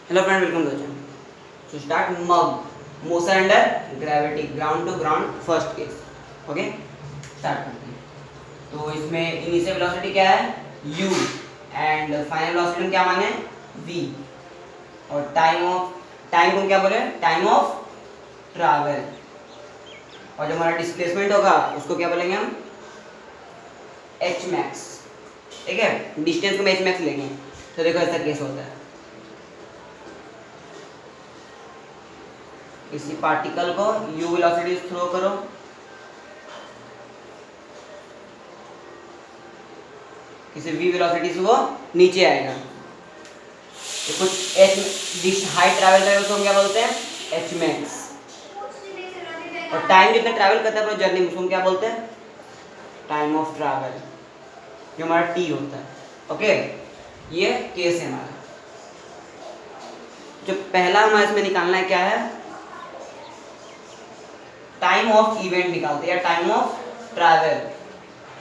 Hello friend, welcome to the channel. So start mug, motion under gravity, ground to ground, first case. Okay, start करते हैं. तो इसमें initial velocity क्या है u and final velocity क्या माने v और टाइम को क्या बोले टाइम ऑफ ट्रैवल और जो हमारा डिस्प्लेसमेंट होगा उसको क्या बोलेंगे हम h max. ठीक है, डिस्टेंस को हम h max लेंगे. तो देखो ऐसा केस होता है, किसी पार्टिकल को u वेलोसिटी थ्रो करो, किसी v वेलोसिटी से वो नीचे आएगा, तो कुछ h हाइट ट्रैवल करेगा उसको हम क्या बोलते हैं h max. और टाइम जितना ट्रैवल करता है अपने जर्नी में उसको हम क्या बोलते हैं टाइम ऑफ ट्रैवल, जो हमारा t होता है. ओके, ये केस है हमारा. जो पहला हमारा इसमें निकालना है क्या है टाइम ऑफ इवेंट निकालते हैं या टाइम ऑफ ट्रैवल.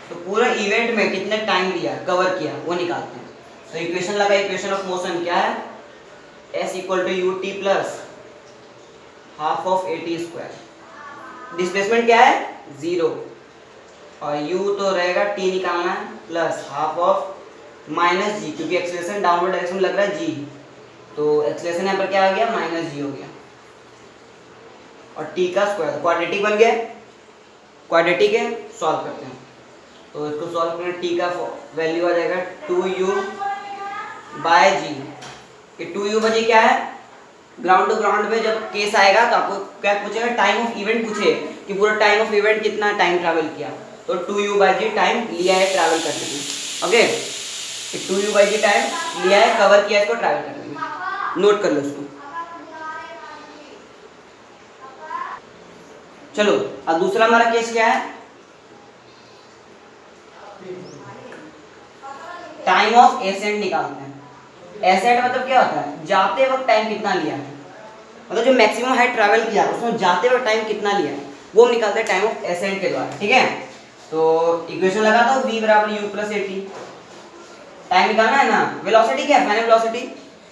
तो पूरा इवेंट में कितने टाइम लिया कवर किया वो निकालते हैं. तो इक्वेशन लगा, इक्वेशन ऑफ मोशन क्या है s equal to u t plus half of a t square. Displacement क्या है 0 और u तो रहेगा t निकालना है प्लस हाफ ऑफ माइनस जी, क्योंकि एक्सेलरेशन डाउनवर्ड डायरेक्शन में लग रहा है g, तो एक्सेलरेशन यहाँ पर क्या आ गया माइनस जी हो गया और t का स्क्वायर क्वाड्रेटिक बन गया. क्वाड्रेटिक है, सॉल्व करते हैं. तो इसको सॉल्व करने t का वैल्यू आ जाएगा 2u बाय जी. ये 2u बाय जी क्या है ग्राउंड टू ग्राउंड में जब केस आएगा तो आपको क्या पूछेगा टाइम ऑफ इवेंट पूछे कि पूरा टाइम ऑफ इवेंट कितना टाइम ट्रैवल किया, तो 2u बाय जी टाइम लिया है ट्रैवल करने में. ओके, 2u बाय जी टाइम लिया है कवर किया है इसको ट्रैवल करने में. नोट कर लो इसको. चलो अब दूसरा हमारा केस क्या है टाइम ऑफ एसेंट निकालते हैं. एसेंट मतलब क्या होता है जाते वक्त टाइम कितना लिया है, मतलब जो मैक्सिमम हाइट ट्रैवल किया उसमें जाते वक्त टाइम कितना लिया है वो हम निकालते हैं टाइम ऑफ एसेंट के द्वारा. ठीक है, तो इक्वेशन लगाता हूँ v बराबर u plus A T. Time निकालना है ना. वेलोसिटी क्या है फाइनल वेलोसिटी,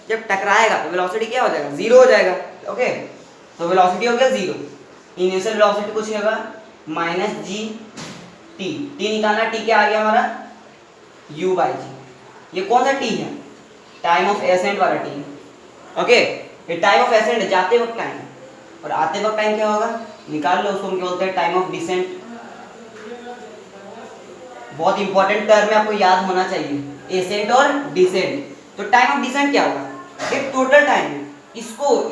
जब टकराएगा तो वेलोसिटी क्या हो जाएगा 0 हो जाएगा. ओके, तो वेलोसिटी हो गया 0. इनिशियल वेलोसिटी कुछ होगा माइनस जी टी. टी निकालना, टी क्या आ गया हमारा u बाई जी. ये कौन सा टी है टाइम ऑफ एसेंट वाला टी. ओके, ये टाइम ऑफ एसेंट जाते वक्त टाइम और आते वक्त टाइम क्या होगा निकाल लो, उसको हम क्या बोलते हैं टाइम ऑफ डिसेंट. बहुत इंपॉर्टेंट टर्म है, आपको याद होना चाहिए एसेंट और डिसेंट. तो टाइम ऑफ डिसेंट क्या होगा एक टोटल टाइम है, इसको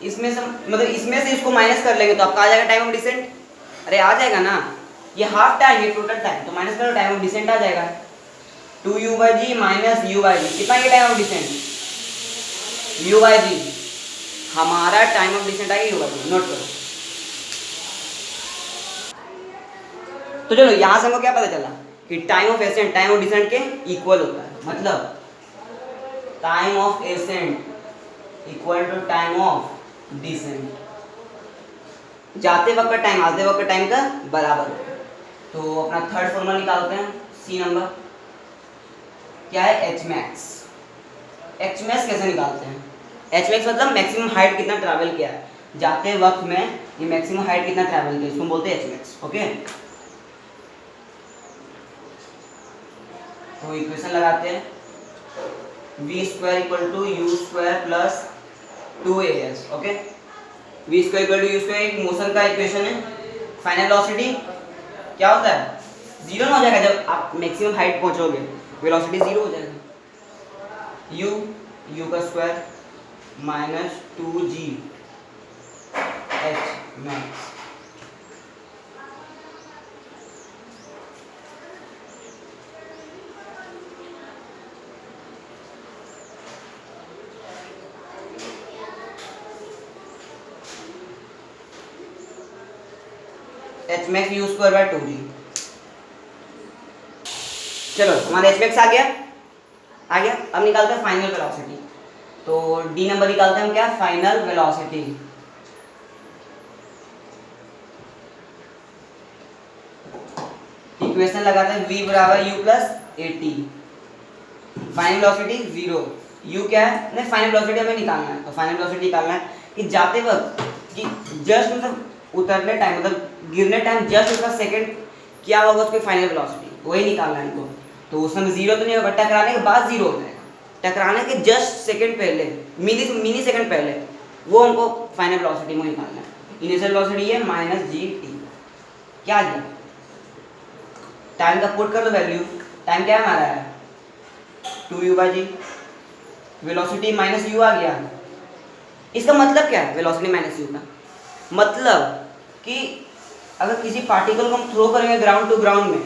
इसमें से मतलब इसमें से इसको माइनस कर लेंगे तो आपका आ जाएगा टाइम ऑफ डिसेंट. अरे आ जाएगा ना, ये हाफ टाइम ये टोटल टाइम, तो माइनस करो टाइम ऑफ डिसेंट आ जाएगा 2u by g minus u by g. कितना ये time of descent u by g, हमारा टाइम ऑफ डिसेंट आएगा u बाई जी. नोट करो. तो चलो यहां से हमको क्या पता चला कि time of ascent time of descent के इक्वल होता है. मतलब time of ascent equal to time of descent, जाते वक्त का टाइम आते वक्त का टाइम का बराबर. तो अपना थर्ड फॉर्मूला निकालते हैं. सी नंबर क्या है एच मैक्स. एच मैक्स कैसे निकालते हैं एच मैक्स मतलब मैक्सिमम हाइट कितना ट्रैवल किया है जाते वक्त में, ये मैक्सिमम हाइट कितना ट्रैवल किया इसको बोलते हैं एच मैक्स. ओके, तो इक्वेशन लगाते हैं v square equal to u square plus 2as. Okay, v square equal to u square एक मोशन का इक्वेशन है. फाइनल वेलोसिटी क्या होता है 0 हो जाएगा जब आप मैक्सिमम हाइट पहुंचोगे, वेलोसिटी 0 हो जाएगा. u का square minus 2g h max. H max you square by 2g. चलो हमारा एच मैक्स आ गया. अब निकालते हैं फाइनल वेलोसिटी. तो डी नंबर निकालते हैं हम क्या फाइनल वेलोसिटी. इक्वेशन लगाते हैं v बराबर u plus A T. Final velocity 0 u क्या है, नहीं फाइनल वेलोसिटी हमें निकालना है, तो फाइनल वेलोसिटी निकालना है कि जाते वक्त कि जस्ट मतलब उतरने टाइम मतलब गिरने टाइम जस्ट उसका सेकंड क्या होगा उसकी फाइनल वेलोसिटी, वही निकालना है इनको। तो उस समय जीरो तो नहीं होगा, टकराने के बाद जीरो हो जाएगा, टकराने के जस्ट सेकंड पहले मिनी सेकंड पहले वो हमको फाइनल वेलोसिटी में निकालना है। इनिशियल वेलोसिटी है माइनस जी टी, क्या गया टाइम का पुट कर दो वैल्यू, टाइम क्या हमारा है 2u/g, वेलोसिटी माइनस u आ गया। इसका मतलब क्या है वेलोसिटी माइनस u का मतलब कि अगर किसी पार्टिकल को हम थ्रो करेंगे ग्राउंड टू ग्राउंड में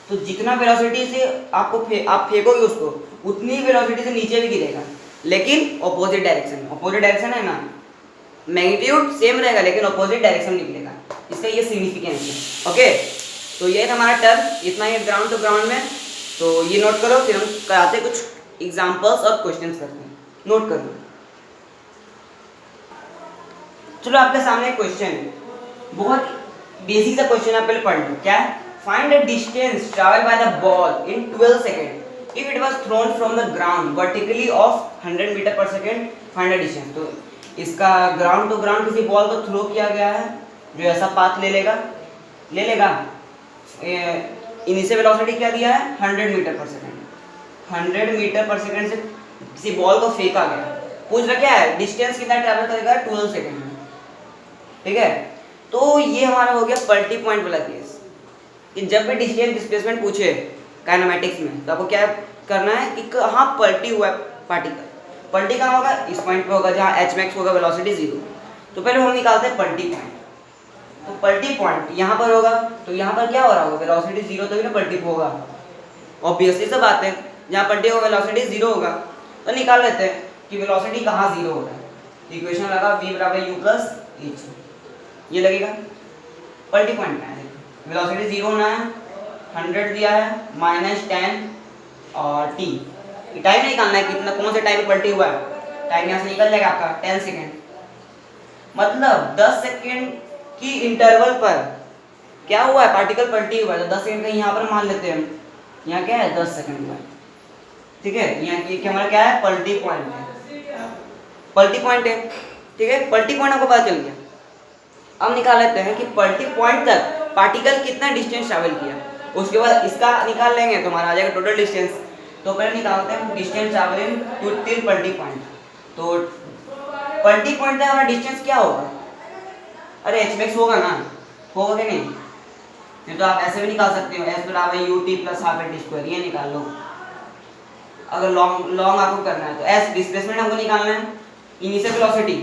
तो जितना वेलोसिटी से आप फेंकोगे उसको उतनी वेलोसिटी से नीचे भी गिरेगा, लेकिन ऑपोजिट डायरेक्शन है ना, मैग्नीट्यूड सेम रहेगा लेकिन ऑपोजिट डायरेक्शन निकलेगा, इसका ये सिग्निफिकेंस है। ओके, तो ये था हमारा टर्म, इतना ही ग्राउंड टू ग्राउंड में, तो ये नोट करो, फिर हम कराते कुछ एग्जांपल्स और क्वेश्चंस करते हैं, नोट कर लो। चलो आपके सामने एक क्वेश्चन है, बहुत बेसिक सा क्वेश्चन, आप पहले पढ़ लो। क्या है, find the distance travel by the ball in 12 second if it was thrown from the ground vertically of 100 metre पर सेकंड, फाइंड द डिस्टेंस। तो इसका ग्राउंड टू ग्राउंड किसी बॉल को थ्रो किया गया है जो ऐसा पाथ ले लेगा इनिशियल वेलोसिटी क्या दिया है 100 मीटर पर सेकंड, 100 मीटर पर सेकंड से किसी बॉल को फेंका गया, पूछ रहा क्या है डिस्टेंस कितना ट्रैवल करेगा 12 सेकंड में, ठीक है। तो ये हमारा हो गया पल्टी पॉइंट वाला केस कि जब भी डिस्टेंस डिस्प्लेसमेंट पूछे काइनेमेटिक्स में तो आपको क्या करना है कि कहाँ पलटी हुआ है पार्टिकल, पलटी कहाँ होगा इस पॉइंट पे होगा जहाँ एच मैक्स होगा वेलोसिटी 0। तो पहले हम निकालते हैं पलटी पॉइंट, तो पलटी पॉइंट यहाँ पर होगा, तो यहाँ पर क्या हो रहा होगा वेलोसिटी 0 तो भी ना पलटी होगा, ऑब्वियसली सब बात है, जहाँ पलटी होगा वेलोसिटी 0 होगा। तो निकाल लेते हैं कि वेलोसिटी कहाँ 0 होगा, इक्वेशन लगा v बराबर u प्लस h, ये लगेगा पलटी पॉइंट में है, वेलोसिटी 0 होना है, 100 दिया है माइनस 10 और t, टाइम निकालना है कितना कौन से टाइम में पलटी हुआ है, टाइम यहाँ से निकल जाएगा आपका 10 सेकेंड, मतलब 10 सेकेंड की इंटरवल पर क्या हुआ है पार्टिकल पलटी हुआ है, तो 10 सेकेंड का यहाँ पर मान लेते हैं हम, यहाँ क्या है 10 सेकेंड हुआ है, ठीक है। यहाँ की हमारा क्या है पलटी पॉइंट है, पलटी पॉइंट है, ठीक है, पलटी पॉइंट आपको पता चल गया। अब निकाल लेते हैं कि पलटी पॉइंट तक पार्टिकल कितना डिस्टेंस ट्रैवल किया, उसके बाद इसका निकाल लेंगे तो हमारा आ जाएगा टोटल डिस्टेंस। तो पहले निकालते हैं डिस्टेंस ट्रैवलिंग टू टिल पलटी पॉइंट, तो पलटी पॉइंट तक हमारा डिस्टेंस क्या होगा, अरे एच मैक्स होगा ना, होगा कि नहीं तो आप ऐसे भी निकाल सकते हो, एस बराबर you t plus half H square, ये निकाल लो। अगर लॉन्ग आपको करना है तो एस डिस्प्लेसमेंट हमको निकालना है, इनिशियल वेलोसिटी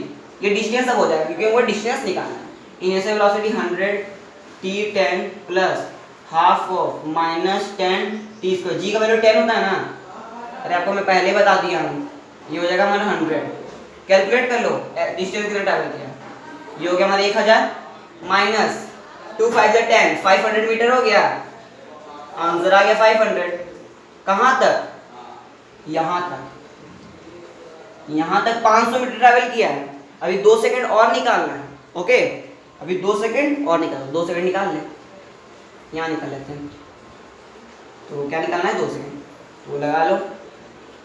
ये डिस्टेंस अब हो जाएगा क्योंकि हमको डिस्टेंस निकालना है, initial velocity 100 t 10 plus half of minus 10 t square, g का वैल्यू 10 होता है ना, अरे आपको मैं पहले ही बता दिया हूँ, ये हो जाएगा हमारा 100, कैलकुलेट कर लो डिस्टेंस कितना ट्रैवल किया, ये हो गया हमारा 1000 माइनस 2 5 10 500 मीटर हो गया, आंसर आ गया 500। कहाँ तक, यहाँ तक 500 मीटर ट्रैवल किया है, अभी 2 सेकंड और निकालना है, ओके अभी 2 सेकंड और निकालो, 2 सेकंड निकाल ले, यहाँ निकाल लेते हैं, तो क्या निकालना है 2 सेकंड, तो लगा लो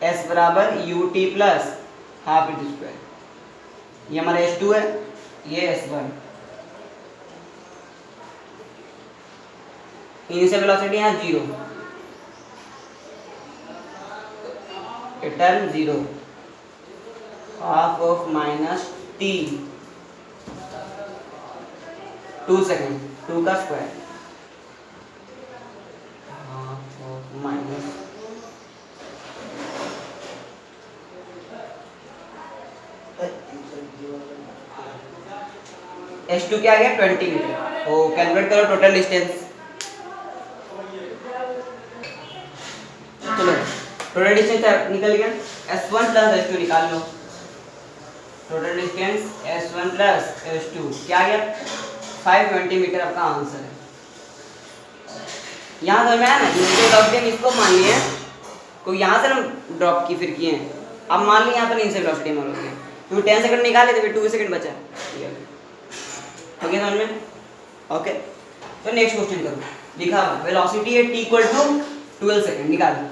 s बराबर you t plus half H square, ये हमारा s2 है, ये s1, इनिशियल वेलोसिटी यहाँ 0, term 0, half of minus t 2 second 2 का square, half of minus S2 क्या आ गया 20 मीटर, तो कैलकुलेट करो टोटल डिस्टेंस, चलो टोटल डिस्टेंस निकल गया, S1 प्लस S2 निकाल लो, total distance S1 plus S2 क्या आ गया 520 मीटर आपका आंसर है। यहाँ समझ में आया ना, इनिशियल वेलोसिटी हम इसको मान लिए, कोई यहाँ से हम ड्रॉप की फिर किए हैं, अब मान ली यहाँ पर इनिशियल वेलोसिटी मान लो, तो 10 सेकंड निकाले तो फिर 2 सेकंड बचा, ओके समझ में, ओके। तो नेक्स्ट क्वेश्चन करो, लिखा हुआ वेलोसिटी है t इक्वल टू 12 सेकंड, निकालो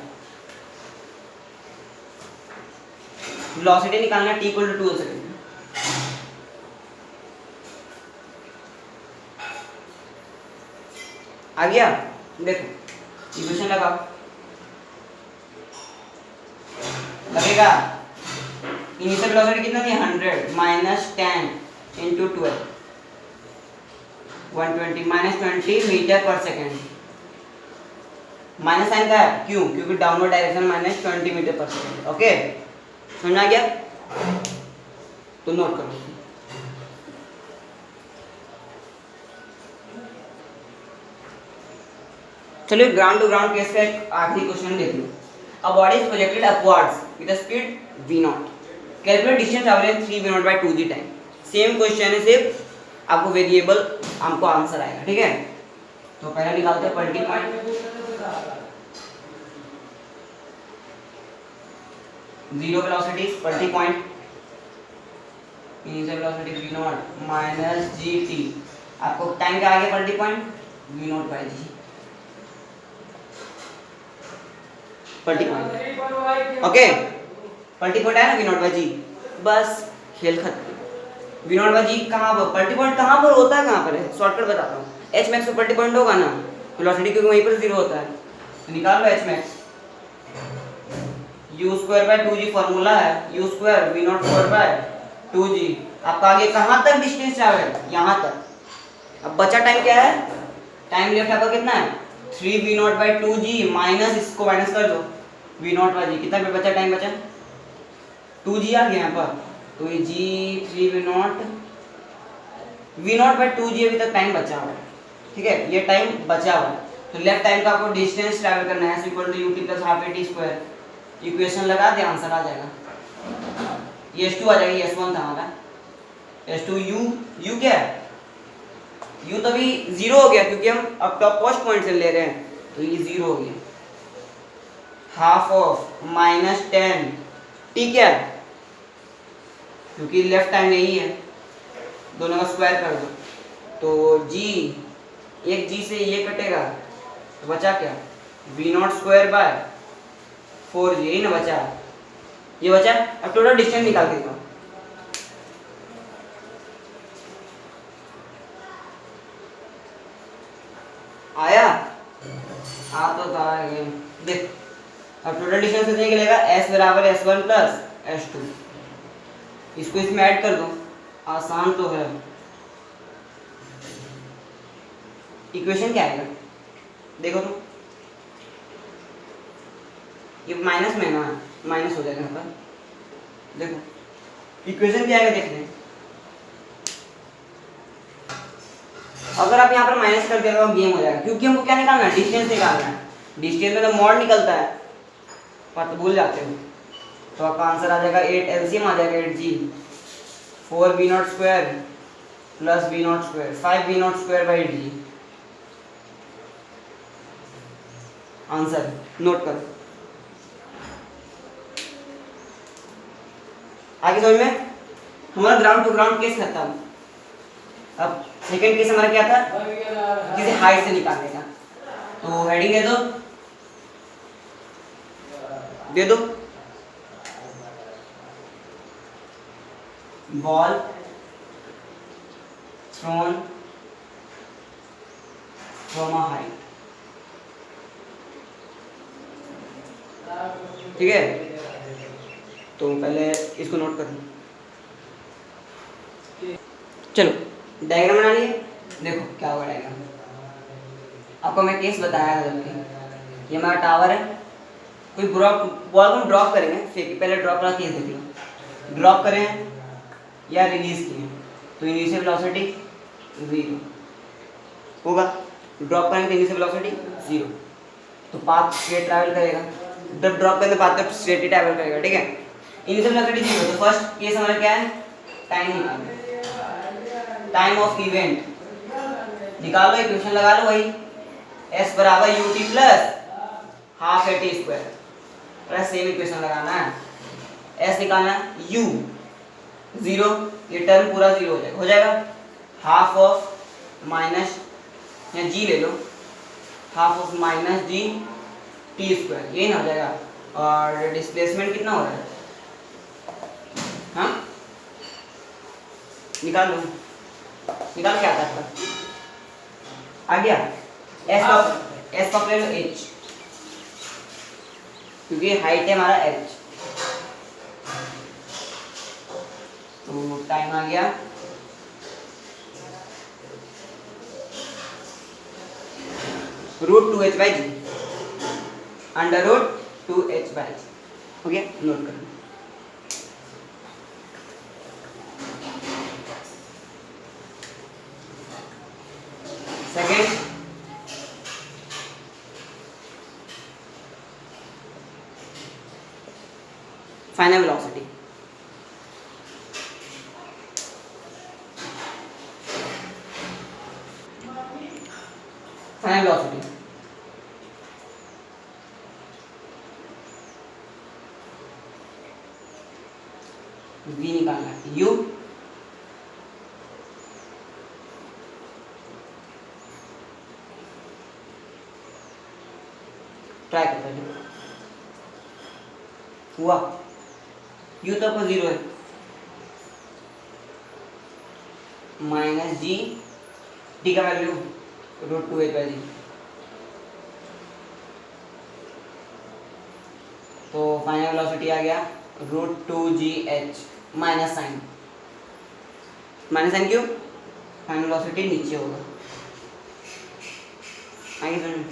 वेलोसिटी निकालना है, t इक्वल टू 2 सेकेंड। आ गया, देखो इक्वेशन लगाओ, लगेगा इनिशियल वेलोसिटी कितना थी 100 माइनस 10 इंटू 12 120 माइनस 20 मीटर पर सेकेंड। माइनस साइन का है क्यों? क्योंकि डाउनवर्ड डायरेक्शन माइनस 20 मीटर पर सेकेंड। ओके समझ आ गया? तो नोट करो। चलिए ग्राउंड टू ग्राउंड केस का एक आखिरी क्वेश्चन देख लो। A body is projected upwards with a speed v0, calculate distance travel in 3 v0 by 2g time. Same question है, सिर्फ आपको वेरिएबल हमको आंसर आएगा, ठीक है? तो पहले निकालते हैं pointing point, zero velocity pointing point, initial velocity v0 minus gt, आपको टाइम क्या आ गया pointing point v0 by g pointing point. Okay pointing point है ना v0 by g, बस खेल खत्म। v0 by g कहाँ पर पॉइंटिंग पॉइंट कहाँ पर होता है, कहाँ पर है? शॉर्टकट बताता हूँ, h max पे पॉइंटिंग पॉइंट होगा ना, वेलोसिटी क्योंकि वहीं पर जीरो होता है, तो निकाल लो h max। u square by 2g formula है, u square v0 square by 2g। आपका आगे कहाँ तक डिस्टेंस ट्रैवल? यहाँ तक। अब बचा टाइम क्या है? टाइम लेफ्ट आपका कितना है 3v0 by 2g माइनस इसको माइनस कर दो v0 by g, कितना बचा टाइम बचा 2g आ गया यहाँ पर, तो ये g 3v0 v0 by 2g अभी तक टाइम बचा हुआ है, ठीक है? ये टाइम बचा हुआ है, तो लेफ्ट टाइम का आपको डिस्टेंस ट्रैवल करना है equal to ut plus half at square. Equation लगा दे, आंसर आ जाएगा। ये s2 आ जाएगा, ये s1 था हमारा, s2 u क्या है u तो अभी जीरो हो गया क्योंकि हम अब टॉप मोस्ट पॉइंट से ले रहे हैं, तो ये जीरो हो गया। हाफ ऑफ माइनस 10 t क्या है, क्योंकि लेफ्ट टाइम यही है, दोनों का स्क्वायर कर दो, तो g एक g से ये कटेगा, तो बचा क्या v0 स्क्वायर बाय 4g, यही ना बचा, ये बचा। अब टोटल डिस्टेंस निकाल के दो, आया आ तो था ये देख। अब टोटल डिस्टेंस कितने निकलेगा, s बराबर s1 प्लस s2, इसको इसमें ऐड कर दो, आसान तो है। इक्वेशन क्या आएगा देखो तो, ये माइनस में ना माइनस हो जाएगा यहाँ पर, देखो इक्वेशन क्या आएगा देखने। अगर आप यहाँ पर माइनस कर दिया तो गेम हो जाएगा, क्योंकि हमको क्या निकालना है, डिस्टेंस निकालना है। डिस्टेंस में तो मॉड निकलता है, पर तो भूल जाते हो, तो आपका आंसर आ जाएगा 8 एलसीएम आ जाएगा 8g 4v0 square plus v0 square 5v0 square by d। Answer note करो। आगे समझ में, हमारा ग्राउंड टू ग्राउंड केस खत्म। अब सेकंड केस हमारा क्या था, किसी हाइट से निकालने का, तो हेडिंग दे दो ball thrown from a height, ठीक है? तो पहले इसको नोट कर लो, चलो डायग्राम बना लिए। देखो क्या होगा डायग्राम, आपको मैं केस बताया था जबकि ये हमारा टावर है, कोई बॉल को हम ड्रॉप करेंगे, फेंक पहले ड्रॉप का केस देख लो, ड्रॉप करें या रिलीज किए, तो इनिशियल वेलोसिटी 0 होगा, ड्रॉप करेंगे तो इनिशियल वेलोसिटी 0, तो पाथ स्ट्रेट ट्रैवल करेगा, जब ड्रॉप करेंगे पाथ तो स्ट्रेट ही ट्रैवल करेगा, ठीक है? इनिशियल वेलोसिटी 0, तो फर्स्ट केस हमारा क्या है, टाइम निकालना, टाइम ऑफ इवेंट निकालो, इक्वेशन लगा लो वही, s बराबर ut plus half at square, plus same equation लगाना है, s निकालना u 0, ये टर्म पूरा 0 हो जाएगा, हाफ ऑफ माइनस या g ले लो, half of minus g t square, यही ना हो जाएगा। और डिस्प्लेसमेंट कितना हो रहा है हाँ निकाल लो, निकाल क्या आता है आ गया। एस का ले लो एच, क्योंकि हाइट है हमारा एच। तो टाइम आ गया √2h/g, √2h/g। हो गया, नोट कर लो। Second, final velocity. Final velocity v निकालना है, u ट्राई करते हैं। हुआ u तो आपका 0 है, -g, t का वैल्यू √2h/g। तो फाइनल वेलोसिटी आ गया √2gh, minus sign. Minus sign क्यों? फाइनल वेलोसिटी नीचे होगा। आगे समझ,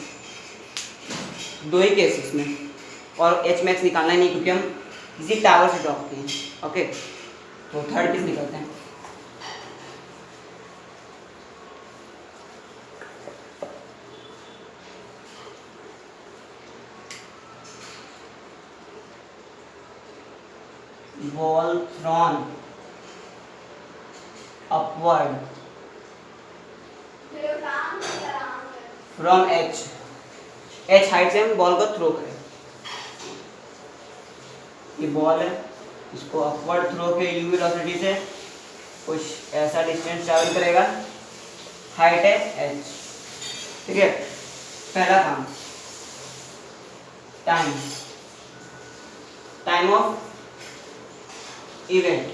दो ही केसेस में, और एच मैक्स निकालना ही नहीं क्योंकि हम किसी टावर से ड्रॉप किए हैं। ओके, तो थर्ड केस निकलते हैं। Ball thrown upward from H, H height से हम बॉल को थ्रो करें। ये बॉल है, इसको अपवर्ड थ्रो के u वेलोसिटी से कुछ ऐसा डिस्टेंस ट्रैवल करेगा, हाइट है h। ठीक है, पहला काम टाइम, टाइम ऑफ इवेंट।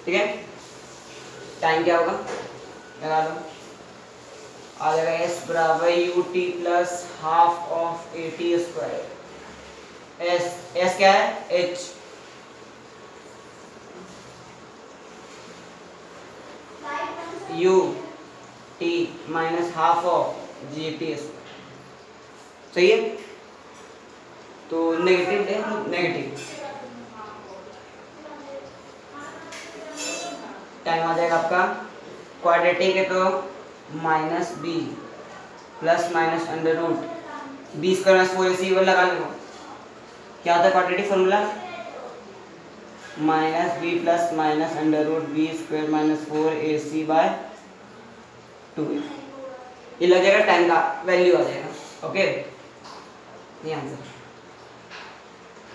ठीक है, टाइम क्या होगा लगा लो, आ जाएगा s बराबर ut plus half of at square. s क्या है h, u t minus half of gt square. सही है, तो नेगेटिव है तो नेगेटिव, टाइम आ जाएगा आपका क्वाड्रेटिक है तो -b plus minus under root b square minus 4ac वो लगा लो। क्या होता है quadratic formula? -b plus minus under root b square minus 4ac/2। ये लग जाएगा, टाइम का वैल्यू आ जाएगा। ओके, ये आंसर।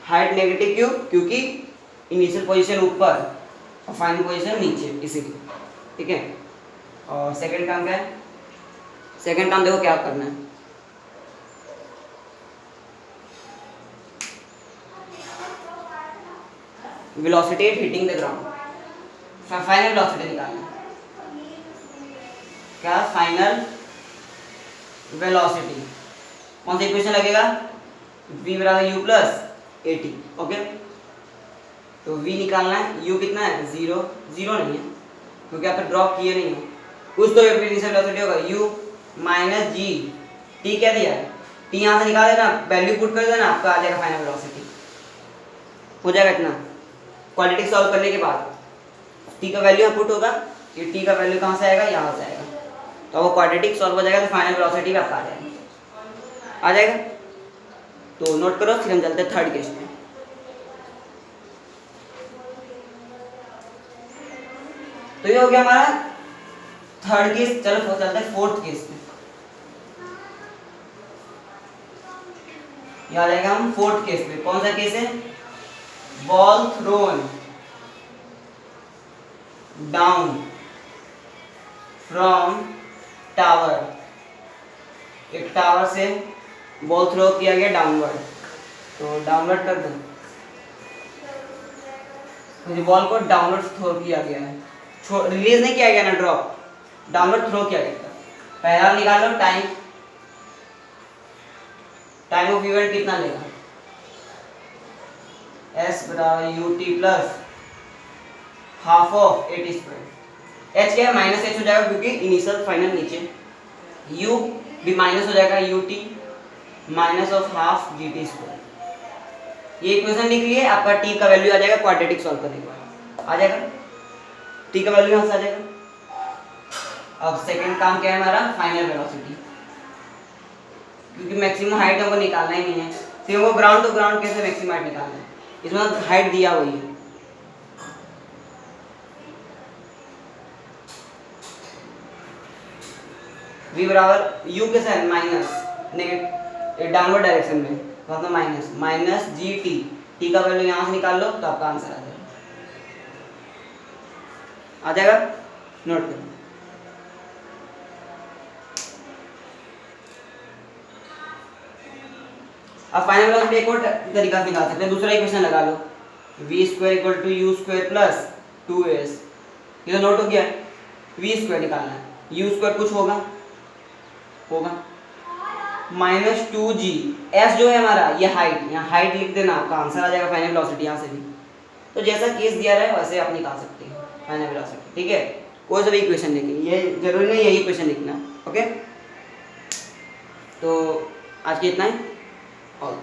हाइट नेगेटिव क्यों? क्योंकि इनिशियल पोजीशन ऊपर और फाइनल पोजीशन नीचे, इसीलिए। ठीक है, और सेकंड काम क्या है? सेकंड काम देखो क्या करना है। Velocity hitting the ground, final velocity निकालना है। क्या? Final velocity. कौन सा इक्वेशन लगेगा? v बराबर u प्लस at। ओके, तो v निकालना है, u कितना है? 0, 0 नहीं है क्योंकि आप ड्रॉप किए नहीं हो। कुछ तो इनिशियल वेलोसिटी होगा, u माइनस g, t क्या दिया है? t यहाँ से निकाल देना, वैल्यू पुट कर देना, आपका आ जाएगा फाइनल वेलोसिटी। हो जाएगा इतना क्वाड्रेटिक सॉल्व करने के बाद। t का वैल्यू यहाँ पुट होगा, ये t का वैल्यू कहाँ से आएगा? यहाँ से आएगा, तो वो क्वाड्रेटिक सॉल्व हो जाएगा, तो फाइनल वेलोसिटी भी आपका आ जाएगा। तो नोट करो, फिर हम चलते हैं थर्ड केस में। तो ये हो गया हमारा थर्ड केस। चलो चलते हैं फोर्थ केस में। यहाँ आ जाएगा हम फोर्थ केस में। कौन सा केस है? Ball thrown down from tower. एक टावर से बॉल थ्रो किया गया डाउनवर्ड, तो डाउनवर्ड कर दो। तो बॉल को डाउनवर्ड थ्रो किया गया है, रिलीज नहीं किया गया ना, ड्रॉप, डाउनवर्ड थ्रो किया गया। पहला निकालो टाइम, टाइम ऑफ इवेंट कितना लेगा, s बराबर ut plus half of at square. h क्या है, माइनस h हो जाएगा क्योंकि इनिशियल फाइनल नीचे, u भी माइनस हो जाएगा ut minus of half gt square. ये इक्वेशन लिख लिए, आपका t का वैल्यू आ जाएगा क्वाड्रेटिक सॉल्व करने के बाद आ जाएगा, t का वैल्यू यहाँ से आ जाएगा। अब सेकंड काम क्या है हमारा, फाइनल वेलोसिटी, क्योंकि मैक्सिमम हाइट हमको निकालना ही नहीं है, फिर हमको ग्राउंड टू ग्राउंड कैसे मैक्सिमम हाइट निकालना है, इसमें हाइट दिया हुई है। v बराबर u कैसा है, माइनस डाउनवर्ड डायरेक्शन में, मतलब minus minus G T, T का वैल्यू यहाँ से निकाल लो तो आपका आंसर आ जाएगा, नोट करो। अब फाइनल वेलोसिटी एक और तरीका से निकाल सकते हैं, दूसरा इक्वेशन लगा लो, v square equal to u square plus 2s, ये तो नोट हो गया, v स्क्वायर निकालना है, u स्क्वायर कुछ होगा माइनस 2g, s जो है हमारा ये हाइट, यहाँ हाइट लिख देना, आपका आंसर आ जाएगा फाइनल वेलोसिटी यहाँ से भी। तो जैसा केस दिया रहा है वैसे आप निकाल सकते हैं फाइनल वेलोसिटी, ठीक है। कोई सा भी इक्वेशन लिखें, ये जरूरी नहीं यही इक्वेशन लिखना, ओके। तो आज के इतना ही, और